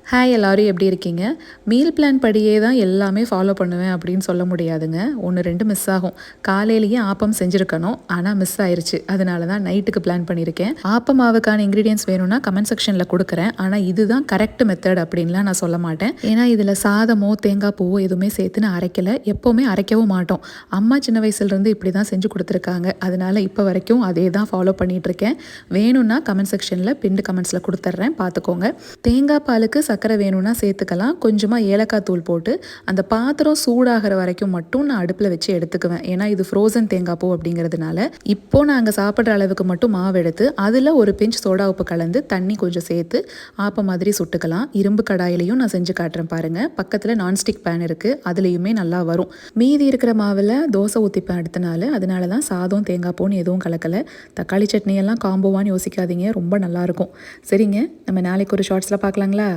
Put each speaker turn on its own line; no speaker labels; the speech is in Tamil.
ஹாய் எல்லோரும் எப்படி இருக்கீங்க? மீல் பிளான் படியே தான் எல்லாமே ஃபாலோ பண்ணுவேன் அப்படின்னு சொல்ல முடியாதுங்க. 1, 2 மிஸ் ஆகும். காலையிலேயே ஆப்பம் செஞ்சுருக்கணும், ஆனால் மிஸ் ஆயிருச்சு. அதனால தான் நைட்டுக்கு பிளான் பண்ணியிருக்கேன். ஆப்பம் மாவுக்கான இன்க்ரீடியன்ஸ் வேணும்னா கமெண்ட் செக்ஷனில் கொடுக்குறேன். ஆனால் இதுதான் கரெக்ட் மெத்தட் அப்படின்லாம் நான் சொல்ல மாட்டேன். ஏன்னா இதில் சாதமோ தேங்காய் பூவோ எதுவுமே சேர்த்து நான் அரைக்கலை. எப்போவுமே அரைக்கவும் மாட்டோம். அம்மா சின்ன வயசுலேருந்து இப்படி தான் செஞ்சு கொடுத்துருக்காங்க. அதனால இப்போ வரைக்கும் அதே தான் ஃபாலோ பண்ணிகிட்ருக்கேன். வேணும்னா கமெண்ட் செக்ஷனில் பின்டு கமெண்ட்ஸில் கொடுத்துட்றேன், பார்த்துக்கோங்க. தேங்காய் பாலுக்கு சர்க்கரை வேணும்னா சேர்த்துக்கலாம். கொஞ்சமாக ஏலக்காய் தூள் போட்டு அந்த பாத்திரம் சூடாகிற வரைக்கும் மட்டும் நான் அடுப்பில் வச்சு எடுத்துக்குவேன். ஏன்னா இது ஃப்ரோசன் தேங்காய் பூ அப்படிங்கிறதுனால. இப்போ நாங்கள் சாப்பிட்ற அளவுக்கு மட்டும் மாவு எடுத்து அதில் ஒரு பிஞ்ச் சோடா உப்பு கலந்து தண்ணி கொஞ்சம் சேர்த்து ஆப்ப மாதிரி சுட்டுக்கலாம். இரும்பு கடாயிலையும் நான் செஞ்சு காட்டுறேன் பாருங்கள். பக்கத்தில் நான்ஸ்டிக் பேன் இருக்குது, அதுலேயுமே நல்லா வரும். மீதி இருக்கிற மாவில் தோசை ஊற்றிப்பேன் அடுத்த நாள். அதனால தான் சாதம் தேங்காய் பூன்னு எதுவும் கலக்கலை. தக்காளி சட்னியெல்லாம் காம்போவான்னு யோசிக்காதீங்க, ரொம்ப நல்லாயிருக்கும். சரிங்க, நம்ம நாளைக்கு ஒரு ஷார்ட்ஸில் பார்க்கலாங்களா?